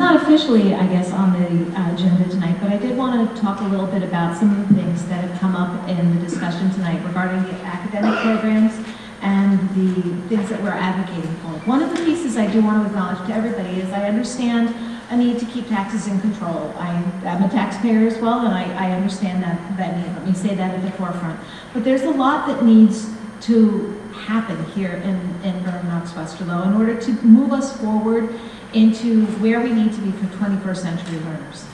not officially, I guess, on the agenda tonight, but I did want to talk a little bit about some of the things that have come up in the discussion tonight regarding the academic programs and the things that we're advocating for. One of the pieces I do want to acknowledge to everybody is I understand a need to keep taxes in control. I'm a taxpayer as well, and I understand that need. Let me say that at the forefront. But there's a lot that needs to happen here in Knox-Westerlo in order to move us forward into where we need to be for 21st century learners.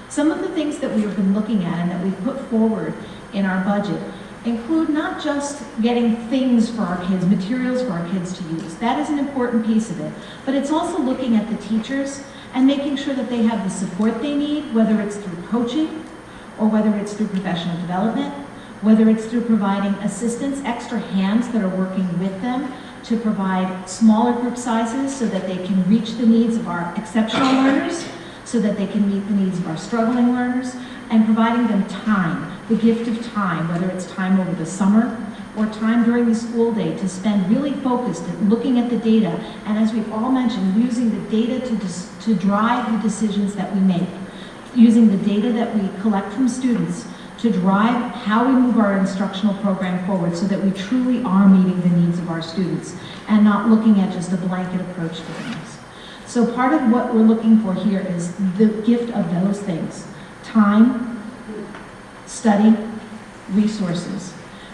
Some of the things that we've been looking at and that we've put forward in our budget include not just getting things for our kids, materials for our kids to use. That is an important piece of it. But it's also looking at the teachers and making sure that they have the support they need, whether it's through coaching or whether it's through professional development, whether it's through providing assistance, extra hands that are working with them to provide smaller group sizes so that they can reach the needs of our exceptional learners, so that they can meet the needs of our struggling learners, and providing them time, the gift of time, whether it's time over the summer or time during the school day to spend really focused at looking at the data, and as we've all mentioned, using the data to drive the decisions that we make, using the data that we collect from students to drive how we move our instructional program forward so that we truly are meeting the needs of our students and not looking at just a blanket approach to things. So part of what we're looking for here is the gift of those things: time, study, resources.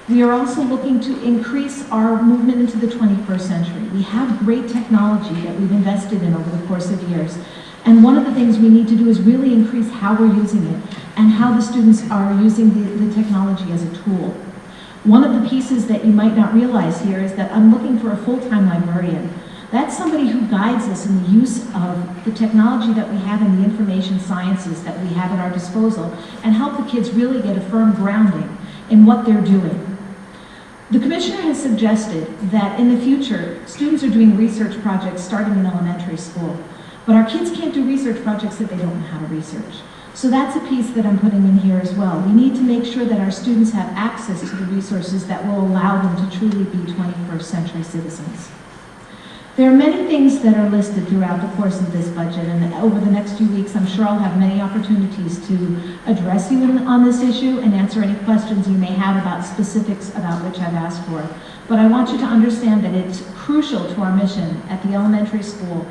We are also looking to increase our movement into the 21st century. We have great technology that we've invested in over the course of years. And one of the things we need to do is really increase how we're using it and how the students are using the technology as a tool. One of the pieces that you might not realize here is that I'm looking for a full-time librarian. That's somebody who guides us in the use of the technology that we have in the information sciences that we have at our disposal and help the kids really get a firm grounding in what they're doing. The commissioner has suggested that in the future, students are doing research projects starting in elementary school. But our kids can't do research projects that they don't know how to research. So that's a piece that I'm putting in here as well. We need to make sure that our students have access to the resources that will allow them to truly be 21st century citizens. There are many things that are listed throughout the course of this budget, and over the next few weeks, I'm sure I'll have many opportunities to address you on this issue and answer any questions you may have about specifics about which I've asked for. But I want you to understand that it's crucial to our mission at the elementary school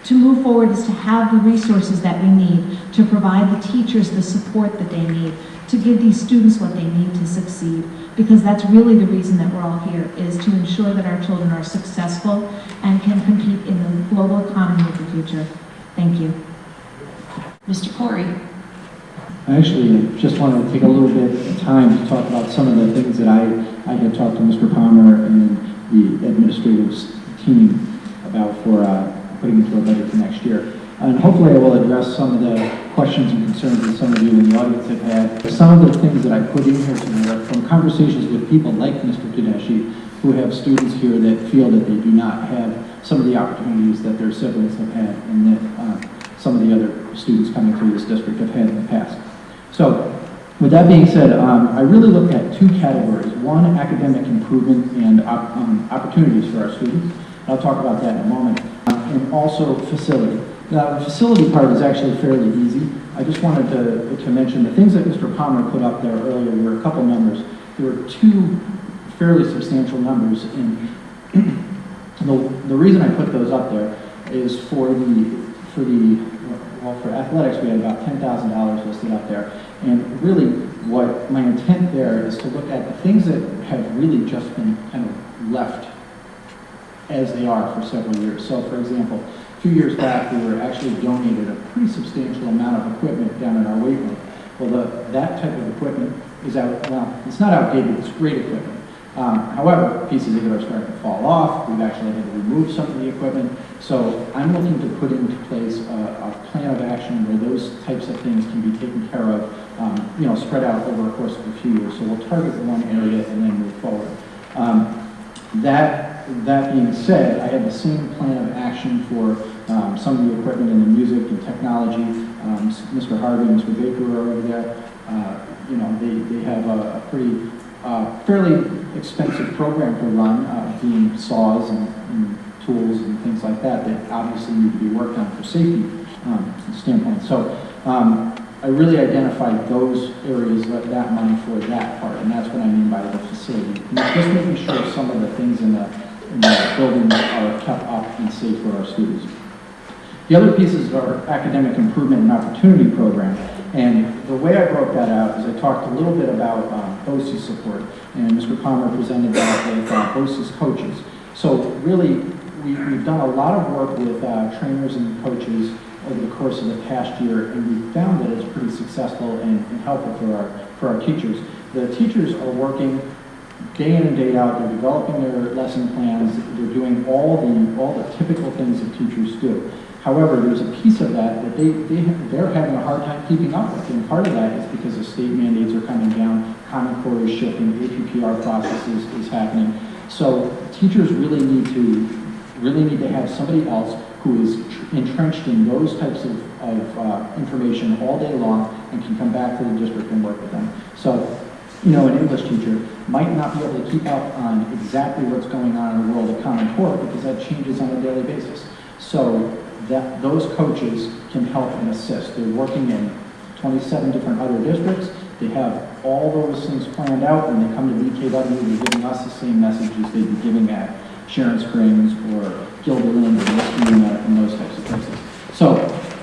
to move forward is to have the resources that we need to provide the teachers the support that they need to give these students what they need to succeed, because that's really the reason that we're all here, is to ensure that our children are successful and can compete in the global economy of the future. Thank you. Mr. Corey. I actually just wanted to take a little bit of time to talk about some of the things that I had talked to Mr. Palmer and the administrative team about for putting into our budget for next year. And hopefully I will address some of the questions and concerns that some of you in the audience have had. Some of the things that I put in here tonight are from conversations with people like Mr. Tedeschi, who have students here that feel that they do not have some of the opportunities that their siblings have had and that some of the other students coming through this district have had in the past. So, with that being said, I really looked at two categories. One, academic improvement and opportunities for our students. I'll talk about that in a moment. And also facility. Now, the facility part is actually fairly easy. I just wanted to mention the things that Mr. Palmer put up there earlier were a couple numbers. There were two fairly substantial numbers, and the reason I put those up there is for athletics we had about $10,000 listed up there, and really what my intent there is to look at the things that have really just been kind of left as they are for several years. So, for example, a few years back, we were actually donated a pretty substantial amount of equipment down in our weight room. Well, that type of equipment is it's not outdated, it's great equipment. However, pieces of it are starting to fall off. We've actually had to remove some of the equipment. So I'm looking to put into place a plan of action where those types of things can be taken care of, spread out over a course of a few years. So we'll target one area and then move forward. That being said, I have the same plan of action for some of the equipment in the music and technology. Mr. Harvey and Mr. Baker are over there. They have a pretty fairly expensive program to run, being saws and tools and things like that obviously need to be worked on for safety standpoint. So I really identified those areas, that money for that part, and that's what I mean by the facility. And it's just making sure some of the things in the buildings are kept up and safe for our students. The other pieces are academic improvement and opportunity program. And the way I broke that out is I talked a little bit about BOCES support, and Mr. Palmer presented that with BOCES coaches. So really, we've done a lot of work with trainers and coaches over the course of the past year, and we found that it's pretty successful and helpful for our teachers. The teachers are working day in and day out. They're developing their lesson plans. They're doing all the typical things that teachers do. However, there's a piece of that they're having a hard time keeping up with, and part of that is because the state mandates are coming down, Common Core is shifting, APPR process is happening. So teachers really need to have somebody else who is entrenched in those types of information all day long and can come back to the district and work with them. So, an English teacher might not be able to keep up on exactly what's going on in the world of Common Core because that changes on a daily basis. So those coaches can help and assist. They're working in 27 different other districts. They have all those things planned out. When they come to BKW, they're giving us the same messages they'd be giving at Sharon Springs or Gilderland or West and those types of places. So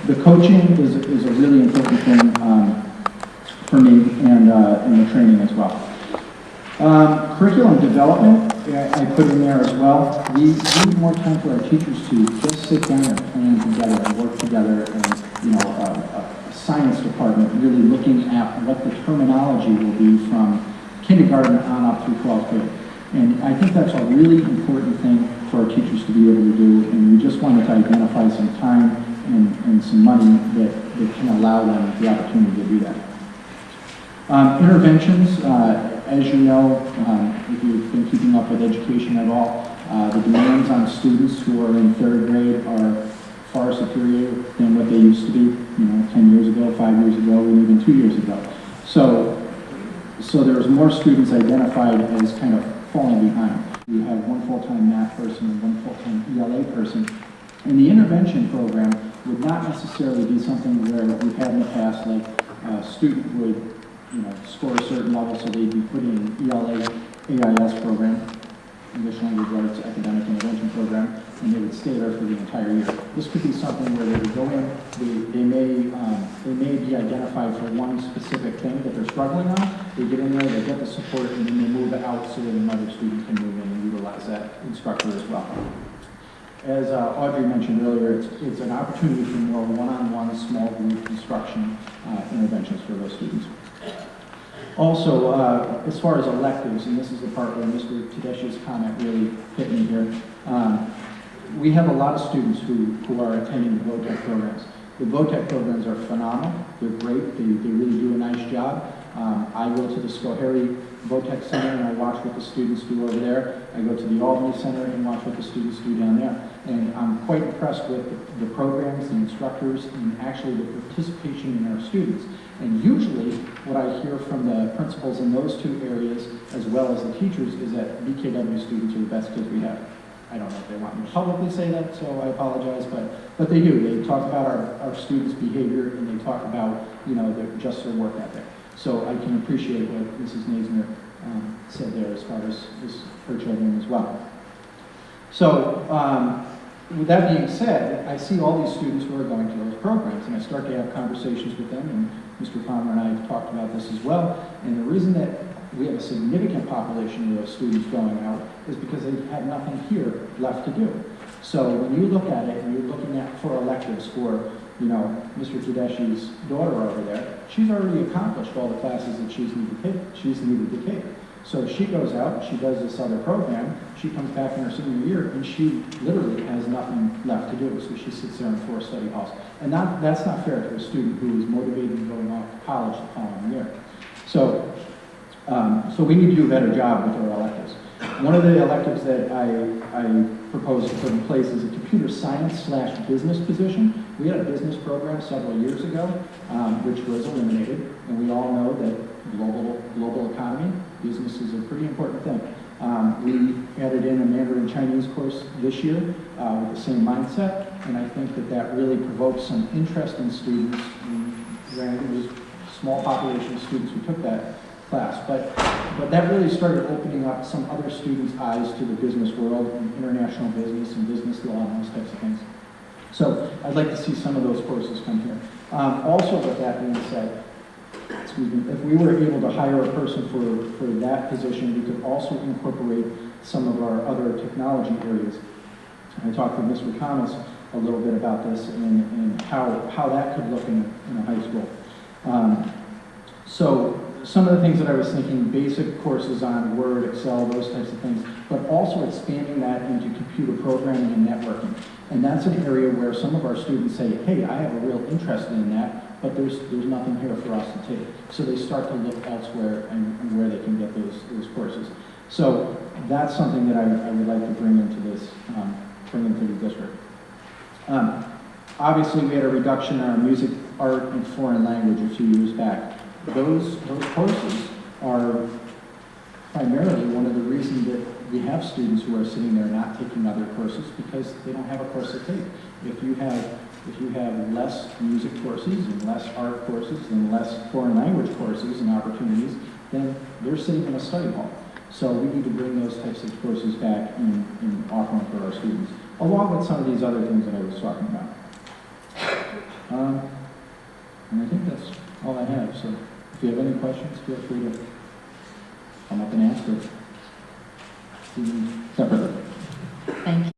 the coaching is a really important thing for me and the training as well. Curriculum development, I put in there as well. We need more time for our teachers to just sit down and plan together and work together, and a science department really looking at what the terminology will be from kindergarten on up through 12th grade. And I think that's a really important thing for our teachers to be able to do, and we just wanted to identify some time and some money that can allow them the opportunity to do that. Interventions, as you know, if you've been keeping up with education at all, the demands on students who are in 3rd grade are far superior than what they used to be, 10 years ago, 5 years ago, and even 2 years ago. So there's more students identified as kind of falling behind. You have one full-time math person and one full-time ELA person. And the intervention program would not necessarily be something where we've had in the past, like a student would score a certain level, so they'd be put in an ELA, AIS program, English Language Arts Academic Intervention Program, and they would stay there for the entire year. This could be something where they would go in, they may be identified for one specific thing that they're struggling on. They get in there, they get the support, and then they move it out so that another student can move in and utilize that instructor as well. As Audrey mentioned earlier, it's an opportunity for more one-on-one small group instruction interventions for those students. Also, as far as electives, and this is the part where Mr. Tedeschi's comment really hit me here, we have a lot of students who are attending the VOTEC programs. The VOTEC programs are phenomenal. They're great. They really do a nice job. I go to the Schoharie VOTEC Center and I watch what the students do over there. I go to the Albany Center and watch what the students do down there. And I'm quite impressed with the programs, the instructors, and actually the participation in our students. And usually what I hear from the principals in those two areas, as well as the teachers, is that BKW students are the best kids we have. I don't know if they want me to publicly say that, so I apologize, but they do. They talk about our students' behavior, and they talk about, just their work ethic. So I can appreciate what Mrs. Naisner said there as far as her children as well. So with that being said, I see all these students who are going to those programs, and I start to have conversations with them, and Mr. Palmer and I have talked about this as well. And the reason that we have a significant population of those students going out is because they have nothing here left to do. So when you look at it and you're looking at for electives for, Mr. Tedeschi's daughter over there, she's already accomplished all the classes that she's needed to take. So she goes out, she does this other program, she comes back in her senior year, and she literally has nothing left to do. So she sits there in 4 study halls. And that's not fair to a student who is motivated and going off to college the following year. So we need to do a better job with our electives. One of the electives that I propose to put in place is a computer science/business position. We had a business program several years ago, which was eliminated, and we all know that global economy, business is a pretty important thing. We added in a Mandarin Chinese course this year with the same mindset. and I think that that really provoked some interest in students. Granted, it was a small population of students who took that class, but that really started opening up some other students' eyes to the business world, and international business and business law and those types of things. So I'd like to see some of those courses come here. Also, with that being said, excuse me, if we were able to hire a person for that position, we could also incorporate some of our other technology areas. I talked with Mr. Thomas a little bit about this and how that could look in a high school. So some of the things that I was thinking, basic courses on Word, Excel, those types of things, but also expanding that into computer programming and networking. And that's an area where some of our students say, hey, I have a real interest in that, but there's nothing here for us to take. So they start to look elsewhere and where they can get those courses. So that's something that I would like to bring into this, bring into the district. Obviously, we had a reduction in our music, art, and foreign language a few years back. Those courses are primarily one of the reasons that we have students who are sitting there not taking other courses because they don't have a course to take. If you have less music courses and less art courses and less foreign language courses and opportunities, then they're sitting in a study hall. So we need to bring those types of courses back and offer them for our students, along with some of these other things that I was talking about. And I think that's all I have. So if you have any questions, feel free to come up and ask it separately. Thank you.